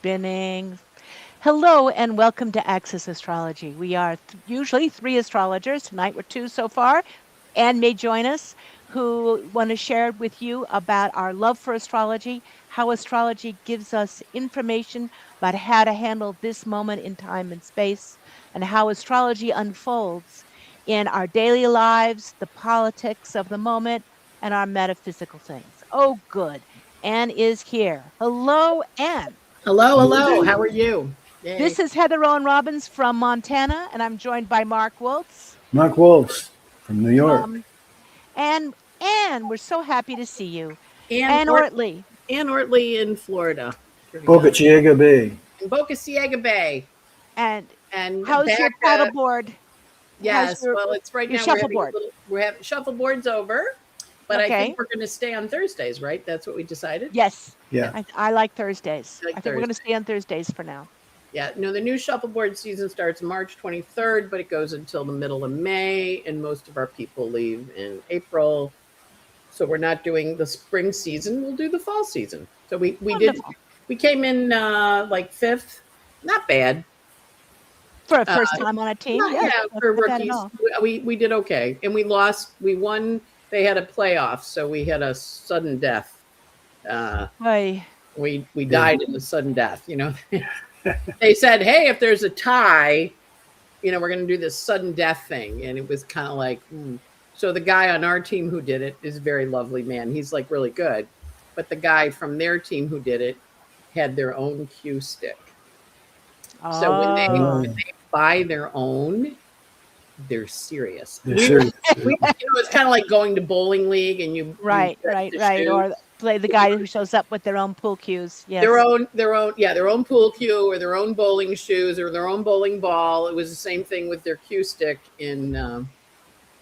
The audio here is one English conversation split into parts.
Spinning. Hello and welcome to Access Astrology. We are usually three astrologers. Tonight we're two so far. Anne may join us who want to share with you about our love for astrology, how astrology gives us information about how to handle this moment in time and space, and how astrology unfolds in our daily lives, the politics of the moment, and our metaphysical things. Oh, good. Anne is here. Hello, Anne. Hello, hello. How are you? Yay. This is Heather Owen Robbins from Montana, and I'm joined by Mark Woltz Mark Waltz from New York. from and we're so happy to see you. Ann, Ann Ort- Ortley. Ann Ortley in Florida. Here we Boca go. Chica Bay. In Boca Ciega Bay. And And how's your back, paddleboard? How's yes, well, it's right your now shuffleboard? we're having shuffleboard's over, but I Okay. think we're going to stay on Thursdays, right? That's what we decided. Yes. Yeah. I like Thursdays. Like I think we're going to Thursday. stay on Thursdays for now. Yeah, no, the new shuffleboard season starts March 23rd, but it goes until the middle of May, and most of our people leave in April. So we're not doing the spring season. We'll do the fall season. So Wonderful. we came in like fifth, not bad. For a Uh, first time on a team, not yes, yeah that's for not bad at rookies. all. We did okay, and we lost. We won. They had a playoff, so we had a sudden death. Uh, Boy, we Yeah. died in a sudden death. They said, "Hey, if there's a tie, we're going to do this sudden death thing," and it was kind of like. So the guy on our team who did it is a very lovely man. He's like really good, but the guy from their team who did it had their own cue stick. So oh, Oh, they buy their own, they're serious. they're serious. It's kind of like going to bowling league and you right, bet right, the right. shoe. Or play the guy who shows up with their own pool cues. Their Yes. own, their own pool cue or their own bowling shoes or their own bowling ball. It was the same thing with their cue stick in,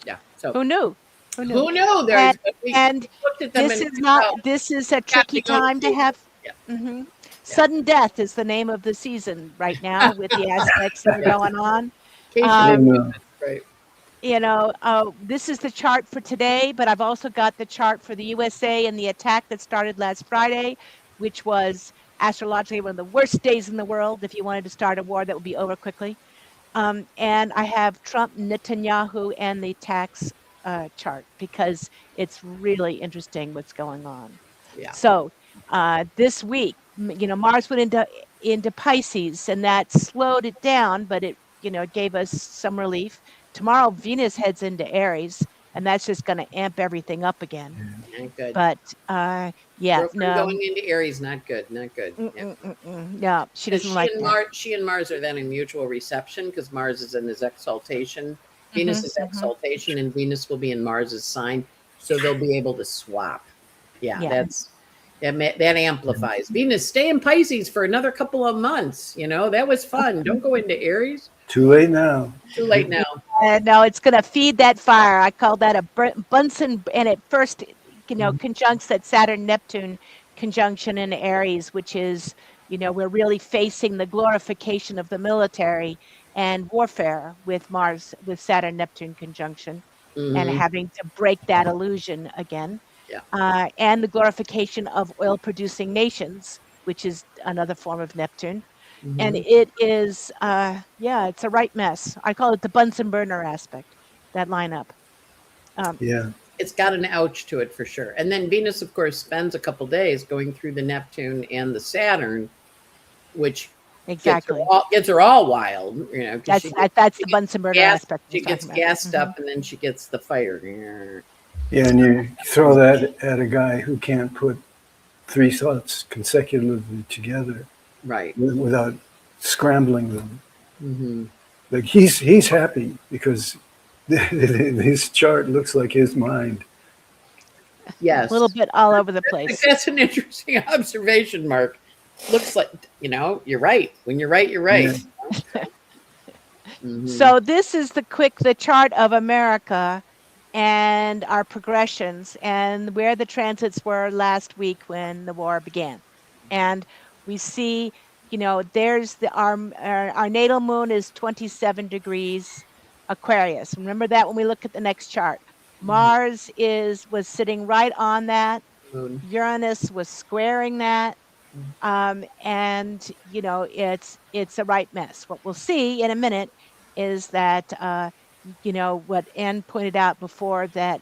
yeah. So Who knew? Who knew? who knew? And But we and looked at them this and is we not felt this is a got tricky the own time to cue. have. Yeah, Mhm. yeah. Sudden death is the name of the season right now with the aspects that are Yes. going on. In case you Oh, didn't Um, get no. it, right. this is the chart for today, but I've also got the chart for the USA and the attack that started last Friday, which was astrologically one of the worst days in the world. If you wanted to start a war, that would be over quickly. And I have Trump, Netanyahu, and the tax chart because it's really interesting what's going on. Yeah. So this week, Mars went into Pisces, and that slowed it down, but it gave us some relief. Tomorrow, Venus heads into Aries, and that's just going to amp everything up again. Not good. But yeah, Girlfriend no, going into Aries, not good, not good. Yeah. no, she Because doesn't like that. She and Mars are then in mutual reception because Mars is in his exaltation. Venus Hmm. is Hmm. exaltation, and Venus will be in Mars's sign, so they'll be able to swap. Yeah, Yeah. that amplifies. Venus, stay in Pisces for another couple of months. That was fun. Don't go into Aries. Too late now. Too late now. No, it's going to feed that fire. I call that a Bunsen, and at first, conjuncts that Saturn Neptune conjunction in Aries, which is, we're really facing the glorification of the military and warfare with Mars, with Saturn Neptune conjunction, and Hmm. having to break that illusion again, Yeah. and the glorification of oil producing nations, which is another form of Neptune. And Hmm. it is, yeah, it's a right mess. I call it the Bunsen burner aspect, that lineup. Um, Yeah. It's got an ouch to it for sure. And then Venus, of course, spends a couple days going through the Neptune and the Saturn, which exactly. gets her all wild, because That's she the gets Bunsen burner gas, aspect I she was gets talking about. gassed Hmm. up, and then she gets the fire. Yeah, and you throw that at a guy who can't put three thoughts consecutively together Right. without scrambling them. Hmm. Like he's happy because his chart looks like his mind. A little Yes, bit all over the place. that's an interesting observation, Mark. Looks like you're right. When you're right, you're Yeah. right. Hmm. So this is the chart of America and our progressions and where the transits were last week when the war began. And we see, there's our natal moon is 27 degrees Aquarius. Remember that when we look at the next chart. Mars was sitting right on that. Moon. Uranus was squaring that. And it's a right mess. What we'll see in a minute is that what Ann pointed out before, that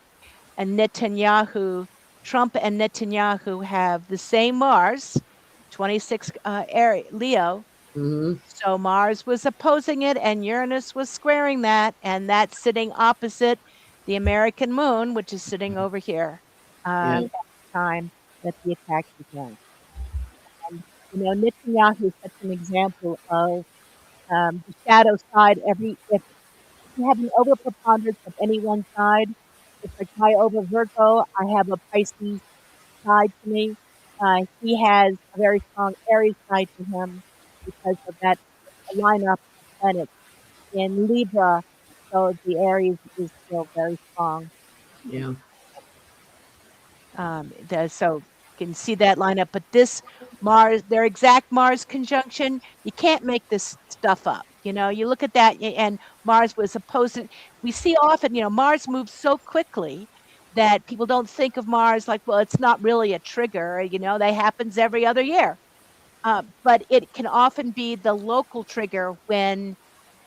Netanyahu, Trump and Netanyahu have the same Mars, 26 Leo. Hmm. So Mars was opposing it, and Uranus was squaring that, and that's sitting opposite the American moon, which is sitting over here Yeah. at the time that the attack began. And, Netanyahu is such an example of the shadow side. If you have an overpreponderance of any one side, it's like my over Virgo, I have a Pisces side to me. He has a very strong Aries side to him because of that lineup of planets in Libra. So the Aries is still very strong. Yeah. So you can see that lineup. But this Mars, their exact Mars conjunction, you can't make this stuff up. You look at that, and Mars was opposing. We see often, Mars moves so quickly that people don't think of Mars like, well, it's not really a trigger. That happens every other year. But it can often be the local trigger when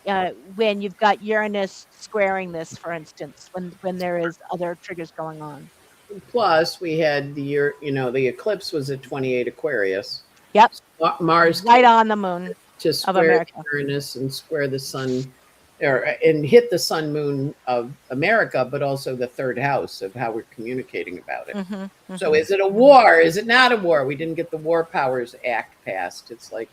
you've got Uranus squaring this, for instance, when there is other triggers going on. Plus, we had the year, the eclipse was at 28 Aquarius. Yep, Mars right came on the moon to of square America. Uranus and square the sun, and hit the sun moon of America, but also the third house of how we're communicating about it. So is it a war? Is it not a war? We didn't get the War Powers Act passed. It's like,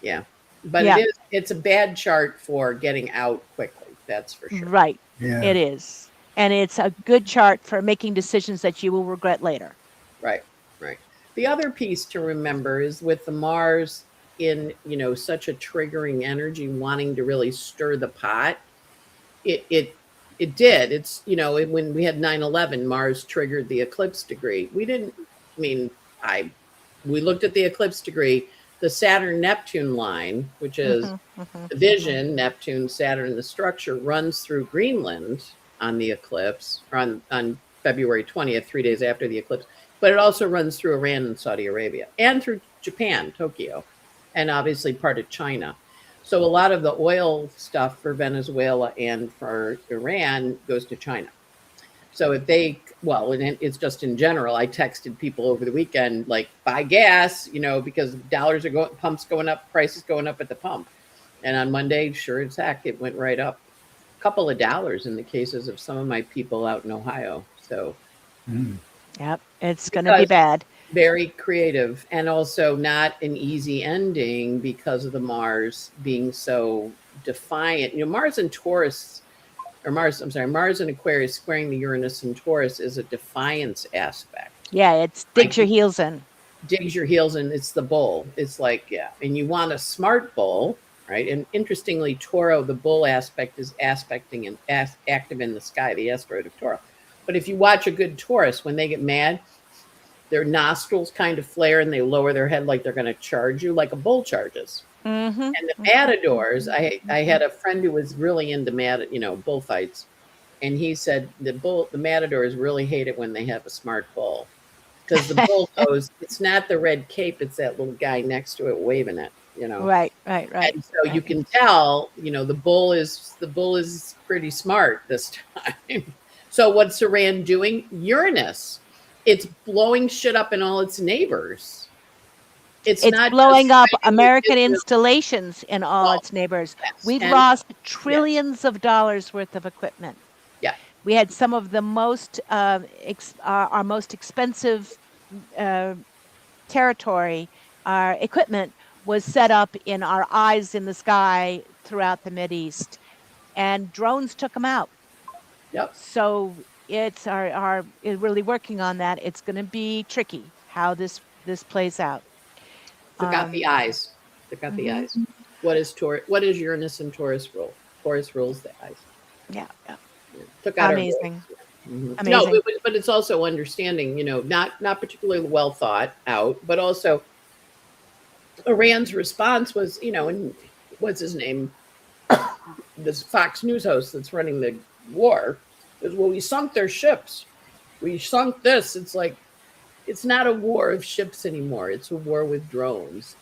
yeah. But Yeah, it's a bad chart for getting out quickly. That's for sure. right. Yeah. It is. And it's a good chart for making decisions that you will regret later. Right, right. The other piece to remember is with the Mars in, such a triggering energy, wanting to really stir the pot, it did. It's, when we had 9/11, Mars triggered the eclipse degree. We didn't, I mean, we looked at the eclipse degree, the Saturn Neptune line, which is the vision, Neptune, Saturn, the structure, runs through Greenland on the eclipse, or on February 20th, 3 days after the eclipse. But it also runs through Iran and Saudi Arabia, and through Japan, Tokyo, and obviously part of China. So a lot of the oil stuff for Venezuela and for Iran goes to China. So if and it's just in general, I texted people over the weekend, like, buy gas, because dollars are pumps going up, prices going up at the pump. And on Monday, sure as heck, it went right up a couple of dollars in the cases of some of my people out in Ohio. So, Yep, it's going to be bad. Very creative, and also not an easy ending because of the Mars being so defiant. Mars and Taurus, Mars and Aquarius squaring the Uranus and Taurus is a defiance aspect. Yeah, it's digs your heels in. Digs your heels in. It's the bull. It's like, yeah. And you want a smart bull, right? And interestingly, Toro, the bull aspect, is aspecting and active in the sky, the asteroid of Toro. But if you watch a good Taurus, when they get mad, their nostrils kind of flare and they lower their head like they're going to charge you, like a bull charges. And the matadors, I had a friend who was really into bullfights, and he said the matadors really hate it when they have a smart bull, because the bull goes, it's not the red cape, it's that little guy next to it waving it. Right. And so you can tell, the bull is pretty smart this time. So what's Iran doing? Uranus. It's blowing shit up in all its neighbors. It's not blowing up American installations in all its neighbors. We've lost trillions of dollars worth of equipment. Yeah. We had some of the most, our most expensive territory. Our equipment was set up in our eyes in the sky throughout the Mideast, and drones took them out. Yep. So it's really working on that. It's going to be tricky how this plays out. Forgot the eyes. Forgot the eyes. What is Uranus and Taurus rule? Taurus rules the eyes. Yeah. Took out amazing. Amazing. No, but it's also understanding, not particularly well thought out, but also Iran's response was, and what's his name? This Fox News host that's running the war is, well, we sunk their ships. We sunk this. It's like, it's not a war of ships anymore. It's a war with drones.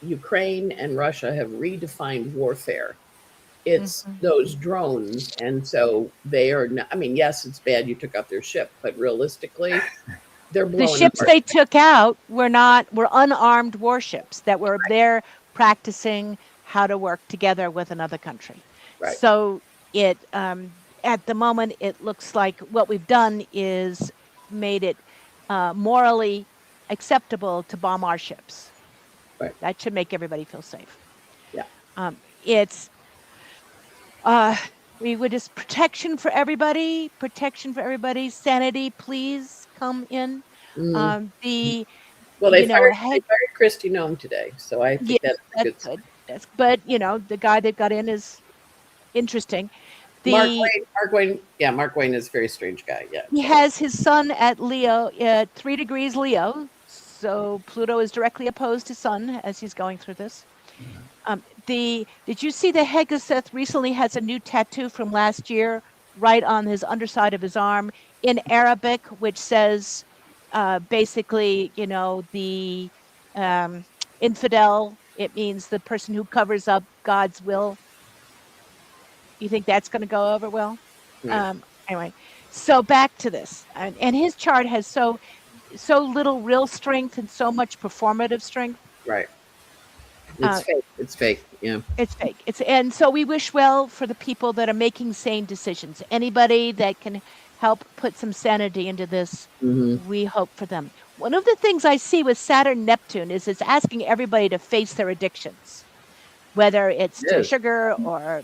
Ukraine and Russia have redefined warfare. It's Mhm. those drones, and so they are not. I mean, yes, it's bad you took out their ship, but realistically, they're The blowing ships apart. they took out were unarmed warships that were there practicing how to work together with another country. Right, So it at the moment it looks like what we've done is made it morally acceptable to bomb our ships. right, That should make everybody feel safe. yeah. It's uh, we would just protection for everybody, sanity, please come in. Mm. The Well, they heck, fired Christy Nome today, so I yes, think that's a that's good sign. good. That's but the guy they've got in is interesting. Mark The Wayne, Mark Wayne, yeah, Mark Wayne is a very strange guy. Yeah, He has his sun at Leo at 3 degrees Leo, so Pluto is directly opposed to Sun as he's going through this. The Did you see the Hegeseth recently has a new tattoo from last year right on his underside of his arm in Arabic, which says basically, the um, infidel. It means the person who covers up God's will. You think that's going to go over well? right, Anyway, so back to this, and his chart has so little real strength and so much performative strength. right. It's Uh, fake. It's fake. Yeah. It's fake. And so we wish well for the people that are making sane decisions. Anybody that can help put some sanity into this, Hmm. we hope for them. One of the things I see with Saturn Neptune is it's asking everybody to face their addictions, whether it's It to is. sugar or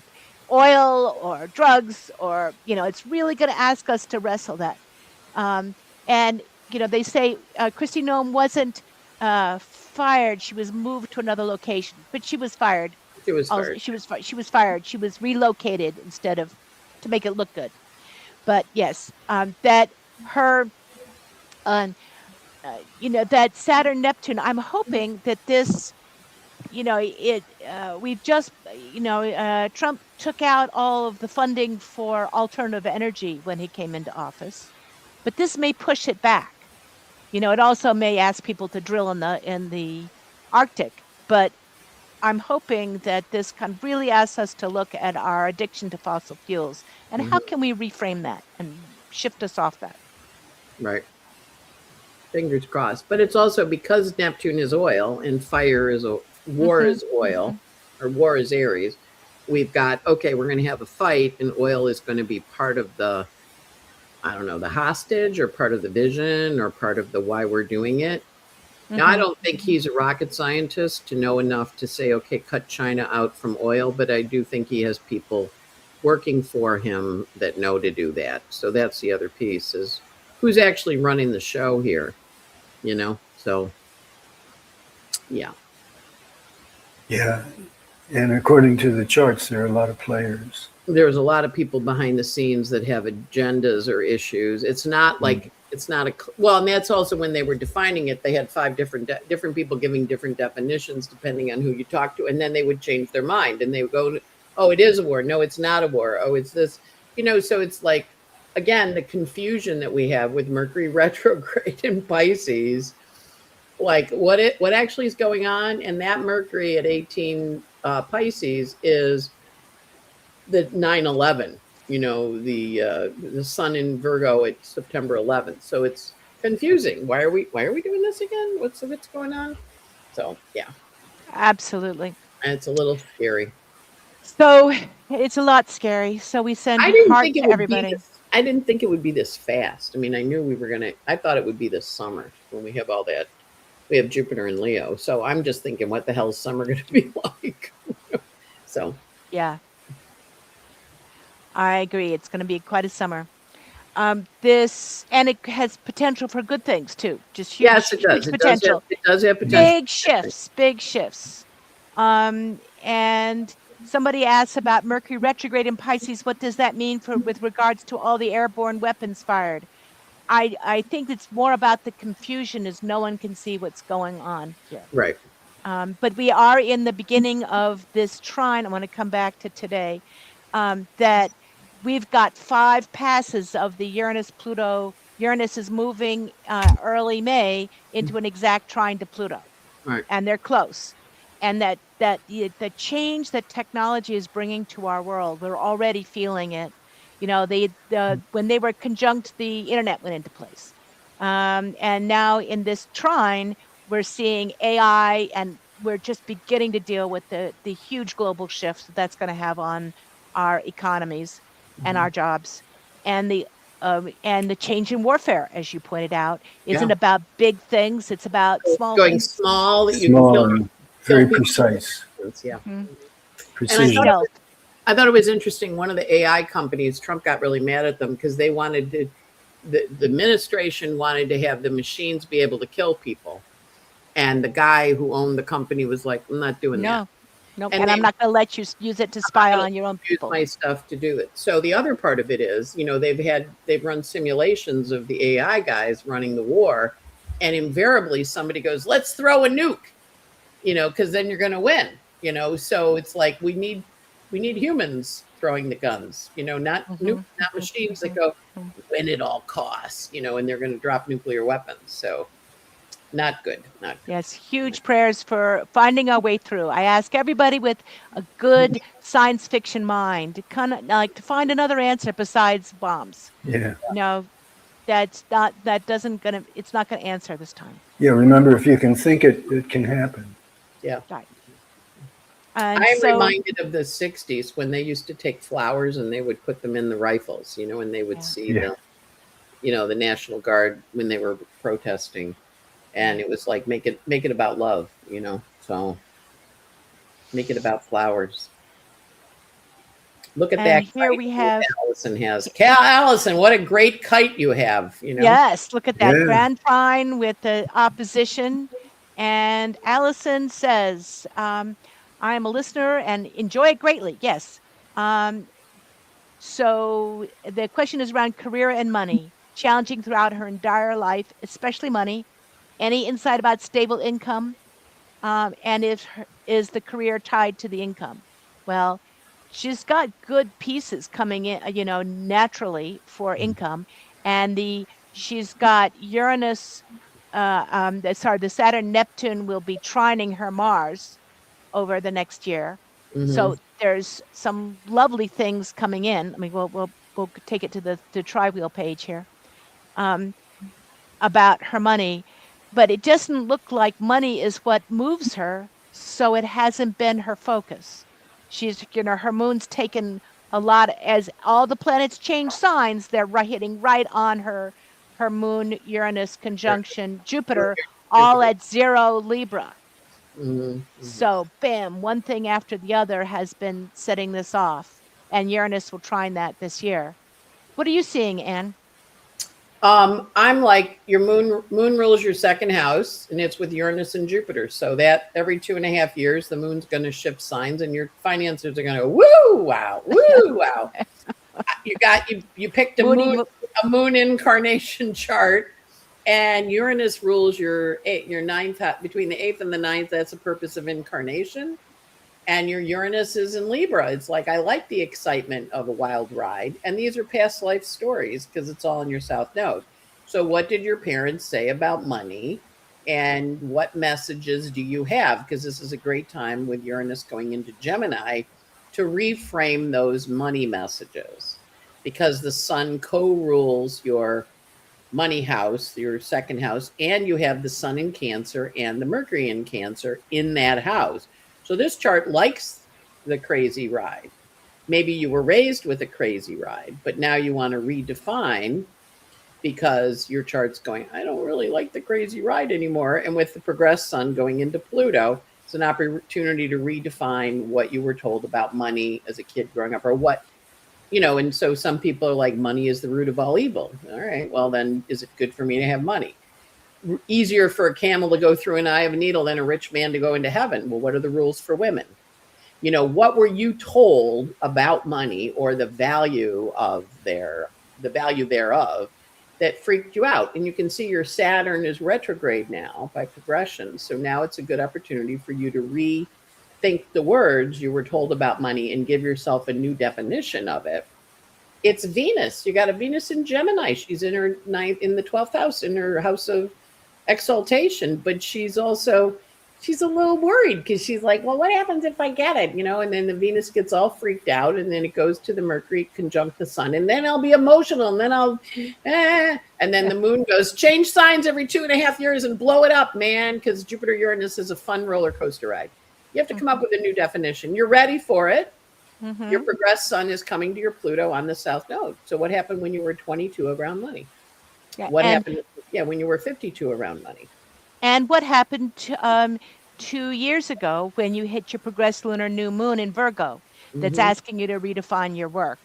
oil or drugs, or it's really going to ask us to wrestle that. Um, and they say Christy Nome wasn't fired; she was moved to another location, but she was fired. She was fired. She was fired. She was relocated instead of to make it look good. But yes, that her, uh, that Saturn Neptune. I'm hoping that this, we've just, Trump took out all of the funding for alternative energy when he came into office, but this may push it back. It also may ask people to drill in the Arctic, but I'm hoping that this kind of really asks us to look at our addiction to fossil fuels and how Hmm. can we reframe that and shift us off that. Right. Fingers crossed. But it's also because Neptune is oil and fire is war Hmm. is oil, Hmm. or war is Aries. We've got, okay, we're going to have a fight, and oil is going to be part of the, I don't know, the hostage, or part of the vision, or part of the why we're doing it. Now, I Hmm. don't think he's a rocket scientist to know enough to say, okay, cut China out from oil, but I do think he has people working for him that know to do that. So that's the other piece, is who's actually running the show here, you know? So, yeah. Yeah. And according to the charts, there are a lot of players. There's a lot of people behind the scenes that have agendas or issues. It's not Mm. like it's not a well, and that's also when they were defining it. They had five different people giving different definitions depending on who you talk to, and then they would change their mind and they would go, "Oh, it is a war. No, it's not a war. Oh, it's this." So it's like again the confusion that we have with Mercury retrograde in Pisces. Like what actually is going on, and that Mercury at 18 Pisces is the 9/11, the sun in Virgo at September 11th. So it's confusing. Why are we doing this again? What's going on? So yeah, Absolutely. and it's a little scary. So it's a lot scary. So we send I didn't heart think it to would be everybody. this. I didn't think it would be this fast. I mean, I knew we were gonna. I thought it would be this summer when we have all that. We have Jupiter and Leo, so I'm just thinking, what the hell is summer going to be like? So Yeah, I agree. It's going to be quite a summer. This and it has potential for good things too. Just yes, huge, it does. huge It does have potential. it does have potential. Big shifts. Big shifts. And somebody asks about Mercury retrograde in Pisces. What does that mean for with regards to all the airborne weapons fired? I think it's more about the confusion as no one can see what's going on here. Right. But we are in the beginning of this trine. I want to come back to today. That we've got 5 passes of the Uranus Pluto Uranus is moving early May into an exact trine to Pluto, Right. and they're close. And the change that technology is bringing to our world, we're already feeling it. When they were conjunct, the internet went into place, and now in this trine, we're seeing AI, and we're just beginning to deal with the huge global shifts that that's going to have on our economies and Mhm. our jobs, and the change in warfare, as you pointed out, isn't Yeah. about big things; it's about So it's small going things. small that you can Small kill and kill very people. precise. Yeah. Mhm. And I And thought Precision. stealth. I thought it was interesting. One of the AI companies, Trump got really mad at them because they wanted to, the administration wanted to have the machines be able to kill people. And the guy who owned the company was like, I'm not doing that. No, no, And and I'm they, not going to let you use it to I'm not spy going to on your own use people. my stuff to do it. So the other part of it is, they've run simulations of the AI guys running the war. And invariably somebody goes, let's throw a nuke, because then you're going to win, so it's like we need humans throwing the guns, Hmm. not Hmm. machines that Hmm. go Hmm. win at all costs, and they're going to drop nuclear weapons. So not good, not good. Yes, huge prayers for finding our way through. I ask everybody with a good science fiction mind to kind of like to find another answer besides bombs. Yeah. You know, that's not that doesn't gonna it's not gonna answer this time. Yeah. Remember, if you can think it, it can happen. Yeah. Right. And I'm so reminded of the 60s when they used to take flowers and they would put them in the rifles, and they would yeah, see Yeah. the National Guard when they were protesting, yeah. and it was like make it about love, so make it about flowers. Look at And that here kite we have Allison has. Cal Allison, what a great kite you have. yes, look at that Yeah. grand trine with the opposition. And Allison says, I am a listener and enjoy it greatly. Yes. Um, so the question is around career and money, challenging throughout her entire life, especially money. Any insight about stable income? And is the career tied to the income? Well, she's got good pieces coming in, naturally for income, and the she's got Uranus. The Saturn Neptune will be trining her Mars over the next year, Hmm. so there's some lovely things coming in. I mean, we'll take it to the tri-wheel page here. Um, about her money, but it doesn't look like money is what moves her, so it hasn't been her focus. Her moon's taken a lot as all the planets change signs, they're hitting right on her moon Uranus conjunction Jupiter, all Jupiter. at 0 Libra. Hmm. Hmm. So, bam, one thing after the other has been setting this off, and Uranus will trine that this year. What are you seeing, Anne? I'm like your moon rules your second house, and it's with Uranus and Jupiter. So that every 2.5 years, the moon's going to shift signs, and your finances are going to go woo wow, woo wow. You picked a Moody, moon a moon incarnation chart, and Uranus rules your ninth between the eighth and the ninth. That's the purpose of incarnation. And your Uranus is in Libra. It's like I like the excitement of a wild ride. And these are past life stories because it's all in your South Node. So, what did your parents say about money? And what messages do you have? Because this is a great time with Uranus going into Gemini to reframe those money messages. Because the sun co rules your money house, your second house, and you have the sun in Cancer and the Mercury in Cancer in that house. So this chart likes the crazy ride. Maybe you were raised with a crazy ride, but now you want to redefine because your chart's going, I don't really like the crazy ride anymore. And with the progressed sun going into Pluto, it's an opportunity to redefine what you were told about money as a kid growing up, or and so some people are like, money is the root of all evil. All right, well, then is it good for me to have money? Easier for a camel to go through an eye of a needle than a rich man to go into heaven. Well, what are the rules for women? What were you told about money or the value thereof that freaked you out? And you can see your Saturn is retrograde now by progression. So now it's a good opportunity for you to rethink the words you were told about money and give yourself a new definition of it It's Venus. You got a Venus in Gemini. She's in her ninth, in the 12th house, in her house of exaltation, but she's a little worried because she's like, well, what happens if I get it? And then the Venus gets all freaked out, and then it goes to the Mercury conjunct the sun, and then I'll be emotional, and then and then the moon goes, change signs every 2.5 years and blow it up, man, because Jupiter Uranus is a fun roller coaster ride. You have to come up with a new definition. You're ready for it. Your progressed sun is coming to your Pluto on the south node. So what happened when you were 22 around money? Yeah, What happened when you were 52 around money? and what happened 2 years ago when you hit your progressed lunar new moon in Virgo? That's asking you to redefine your work,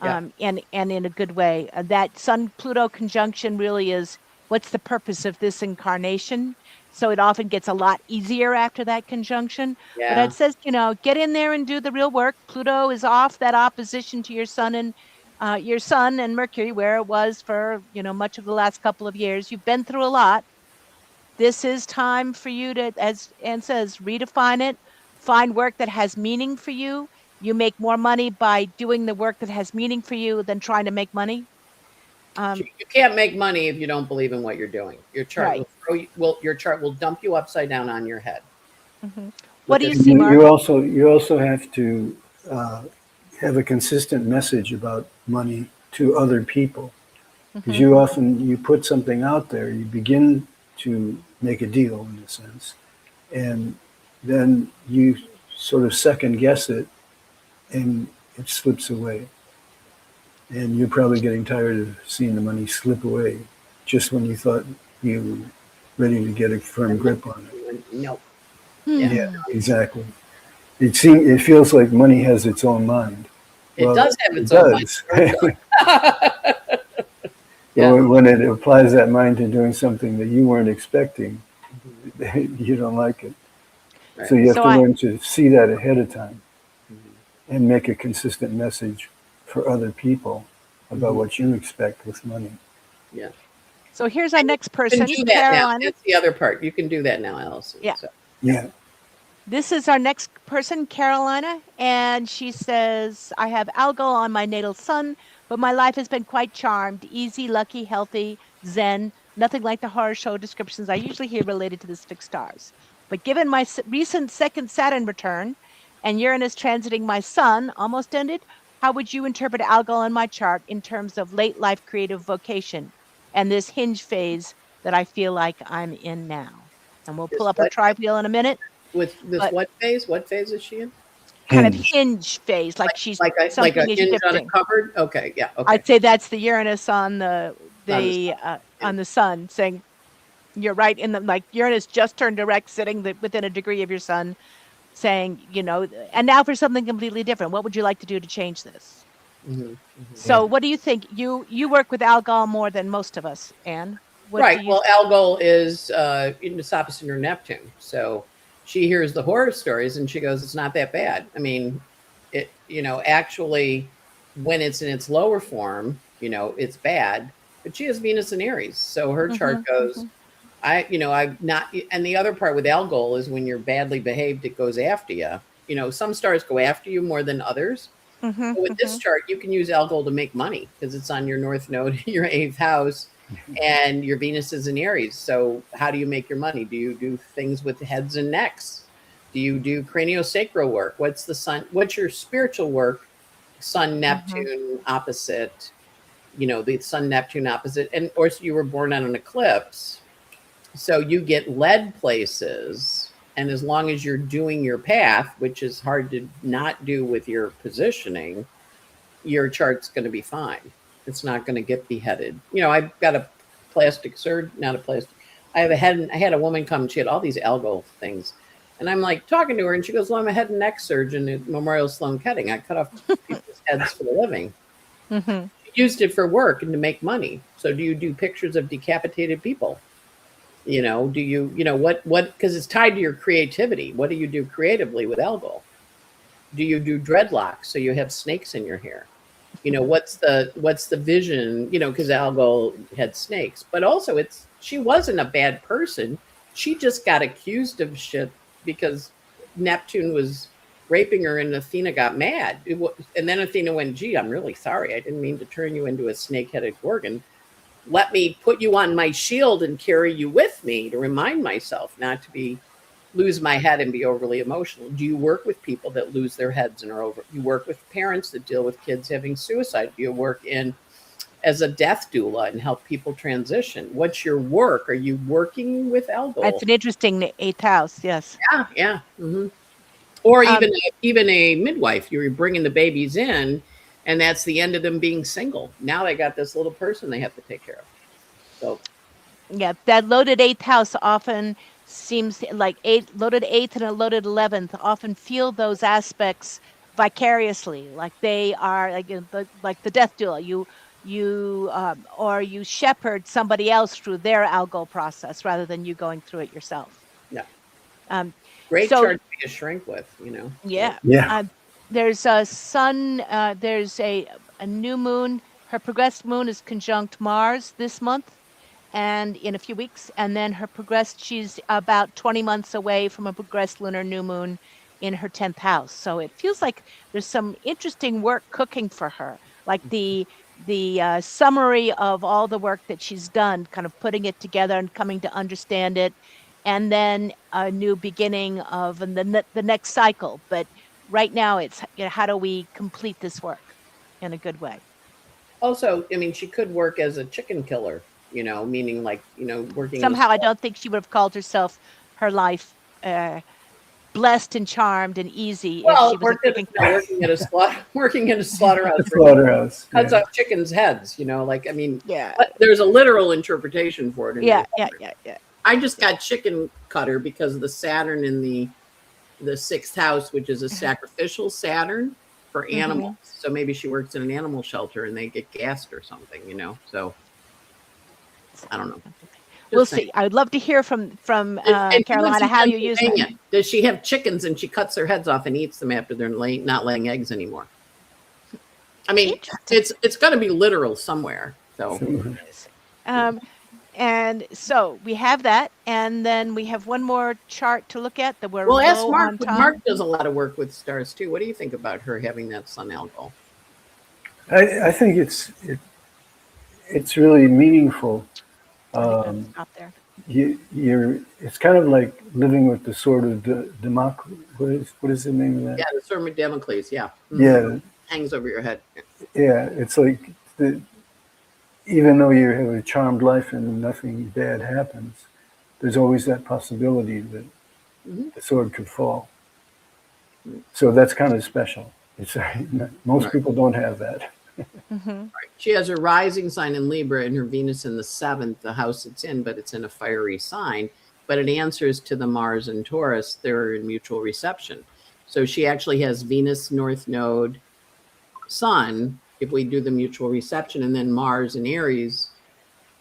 Yeah. and in a good way. That Sun Pluto conjunction really is what's the purpose of this incarnation. So it often gets a lot easier after that conjunction. But Yeah. it says, get in there and do the real work. Pluto is off that opposition to your sun and Mercury, where it was for much of the last couple of years. You've been through a lot. This is time for you to, as Anne says, redefine it, find work that has meaning for you. You make more money by doing the work that has meaning for you than trying to make money. You can't make money if you don't believe in what you're doing. Your chart Right. will throw you, your chart will dump you upside down on your head. What Look do at you see, You, Mark? you also have to uh, have a consistent message about money to other people, because you put something out there, you begin to make a deal in a sense, and then you sort of second guess it, and it slips away, and you're probably getting tired of seeing the money slip away just when you thought you were ready to get a firm grip on it. No. Yeah. Yeah, exactly. It feels like money has its own mind. It Well, does have it its own mind. does. Yeah. But when it applies that mind to doing something that you weren't expecting, you don't like it. Right. So you have So to I learn to see that ahead of time Mhm. and make a consistent message for other people about Mhm. what you expect with money. Yeah. so here's our And next you can person, do that now. Carolina. That's the other part. You can do that now, Allison. Yeah. So Yeah. This is our next person, Carolina, and she says, I have Algol on my natal sun, but my life has been quite charmed, easy, lucky, healthy, zen, nothing like the horror show descriptions I usually hear related to the six stars. But given my recent second Saturn return and Uranus transiting my sun almost ended, how would you interpret Algol on my chart in terms of late life creative vocation and this hinge phase that I feel like I'm in now? And we'll pull this up her what tri wheel in a minute, with this but what phase? What phase is she in? kind of Hinge. hinge phase, like she's Like a something is hinge on a shifting. cupboard? Okay. Yeah. Okay. I'd say that's the Uranus on On the sun. Yeah. on the sun, saying you're right in the like Uranus just turned direct, sitting within a degree of your sun, saying and now for something completely different. What would you like to do to change this? Mhm. Yeah. So, what do you think? You work with Algol more than most of us, Anne. What do Right. you? Well, Algol is in the opposite or Neptune. So she hears the horror stories and she goes, it's not that bad. I mean, actually, when it's in its lower form, it's bad. But she has Venus in Aries. So her chart goes, I'm not. And the other part with Algol is when you're badly behaved, it goes after you. Some stars go after you more than others. But with this chart, you can use Algol to make money because it's on your north node, your eighth house, and your Venus is in Aries. So how do you make your money? Do you do things with heads and necks? Do you do craniosacral work? What's the sun? What's your spiritual work? Sun Neptune opposite. The Sun Neptune opposite, and or you were born on an eclipse, so you get led places. And as long as you're doing your path, which is hard to not do with your positioning, your chart's going to be fine. It's not going to get beheaded. I've got a plastic surgery, not a plastic. I had a woman come. She had all these algal things, and I'm like talking to her, and she goes, "Well, I'm a head and neck surgeon at Memorial Sloan Kettering. I cut off people's heads for a living." Mm-hmm. She used it for work and to make money. So, do you do pictures of decapitated people? Do you what because it's tied to your creativity. What do you do creatively with algal? Do you do dreadlocks so you have snakes in your hair? What's the vision? Because algal had snakes, but also she wasn't a bad person. She just got accused of shit because Neptune was raping her, and Athena got mad. And then Athena went, "Gee, I'm really sorry. I didn't mean to turn you into a snake-headed gorgon. Let me put you on my shield and carry you with me to remind myself not to lose my head and be overly emotional." Do you work with people that lose their heads and are over? You work with parents that deal with kids having suicide? Do you work as a death doula and help people transition? What's your work? Are you working with That's Algol? an interesting 8th house. Yes. Yeah, yeah. Or Um, even a midwife. You're bringing the babies in, and that's the end of them being single. Now they got this little person they have to take care of. So Yeah, that loaded 8th house often seems like loaded 8th and a loaded 11th often feel those aspects vicariously, like they are like the death doula. Or you shepherd somebody else through their algo process rather than you going through it yourself. yeah, Um, great so chart to be a shrink with. So yeah, Yeah. uh, there's a sun. There's a new moon. Her progressed moon is conjunct Mars this month and in a few weeks, and then she's about 20 months away from a progressed lunar new moon in her 10th house. So it feels like there's some interesting work cooking for her, like the summary of all the work that she's done, kind of putting it together and coming to understand it, and then a new beginning of the next cycle. But right now it's, how do we complete this work in a good way? also, I mean, she could work as a chicken killer. Meaning like working in a Somehow I don't think she would have called herself her life uh, blessed and charmed and easy if she was a chicken killer. working at a slaughterhouse Slaughterhouse. cuts Yeah. off chickens' heads. Like I mean, Yeah, but there's a literal interpretation for it in yeah, your. yeah, yeah, yeah. I just got chicken cutter because of the Saturn in the sixth house, which is a sacrificial Saturn for animals. Mm-hmm. So maybe she works in an animal shelter and they get gassed or something. So I don't know. We'll Just saying. see. I would love to hear from And she lives Carolina in how you use that. Pennsylvania. Does she have chickens and she cuts their heads off and eats them after they're not laying eggs anymore? I mean, Interesting. it's got to be literal somewhere. So Um, and so we have that, and then we have one more chart to look at that we're well, ask low Mark. on But time. Mark does a lot of work with stars too. What do you think about her having that sun algol? I think it's really meaningful. I think we have to stop there. It's kind of like living with the sword of Damocles. What is the name of that? Yeah, the sword of Damocles. Yeah, Yeah, hangs over your head. yeah. It's like even though you have a charmed life and nothing bad happens, there's always that possibility that Mhm. the sword could fall. So that's kind of special. It's most Right. people don't have that. Mm-hmm. She has her rising sign in Libra and her Venus in the seventh, the house it's in, but it's in a fiery sign. But it answers to the Mars and Taurus. They're in mutual reception. So she actually has Venus North Node, Sun, if we do the mutual reception, and then Mars and Aries,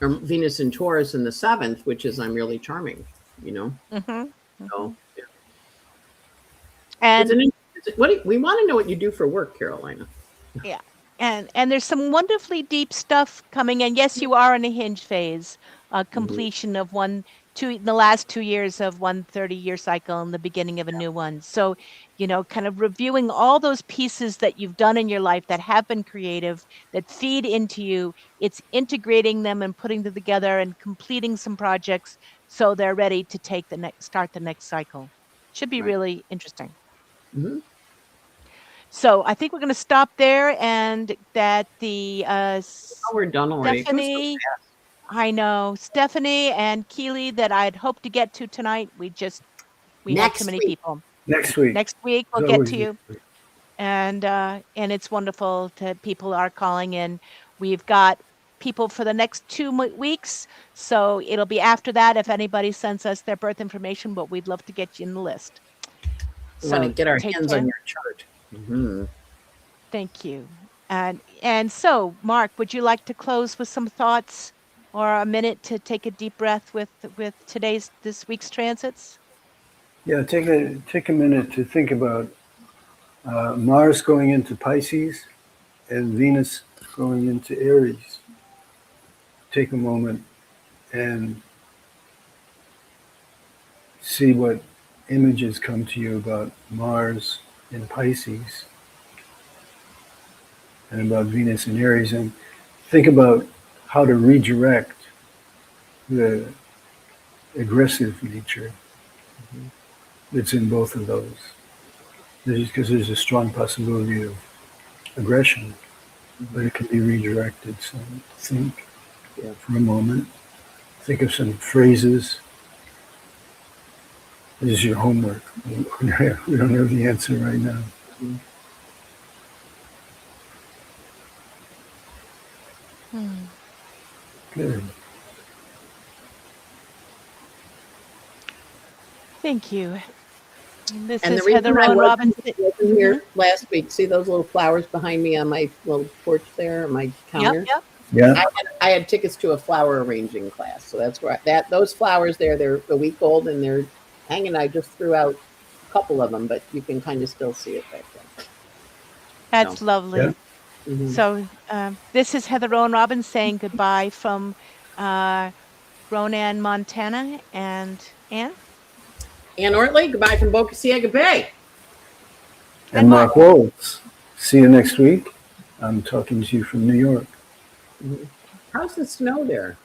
or Venus and Taurus in the seventh, which is I'm really charming, you know? Mm-hmm. Mm-hmm. So yeah. And We want to know what you do for work, Carolina. yeah, and there's some wonderfully deep stuff coming in. Yes, you are in a hinge phase, completion of the last 2 years of 130-year cycle and the beginning of a new one. So, kind of reviewing all those pieces that you've done in your life that have been creative, that feed into you. It's integrating them and putting them together and completing some projects so they're ready to start the next cycle. Should be Right. really interesting. Mm-hmm. So I think we're going to stop there, and that Oh, we're done already. It goes so Stephanie, fast. I know Stephanie and Keely that I'd hoped to get to tonight. We had too Next many week. people. Next week. Next week we'll It's get always to next you, week. and it's wonderful to people are calling in. We've got people for the next 2 weeks, so it'll be after that if anybody sends us their birth information. But we'd love to get you in the list. We want to So get our take hands care. on your chart. Mm-hmm. Thank you. And so, Mark, would you like to close with some thoughts or a minute to take a deep breath with this week's transits? Yeah, take a minute to think about Mars going into Pisces and Venus going into Aries. Take a moment and see what images come to you about Mars in Pisces and about Venus in Aries. And think about how to redirect the aggressive nature that's in both of those. Because there's a strong possibility of aggression, but it can be redirected. So think for a moment. Think of some phrases. This is your homework. We don't have the answer right now. Good. Thank you. And this And the is Heather reason I Rowan wasn't Robinson. here last week, see those little flowers behind me on my little porch there, on my counter? Yep. Yeah. I had tickets to a flower arranging class, so that's where those flowers there, they're a week old and they're hanging. I just threw out a couple of them, but you can kind of still see it back there. That's So, lovely. mhm. So this is Heather Rowan Robbins saying goodbye from Ronan, Montana, and Anne. Ann Ortley, goodbye from Boca Ciega Bay. And Mark Woltz. See you next week. I'm talking to you from New York. How's the snow there?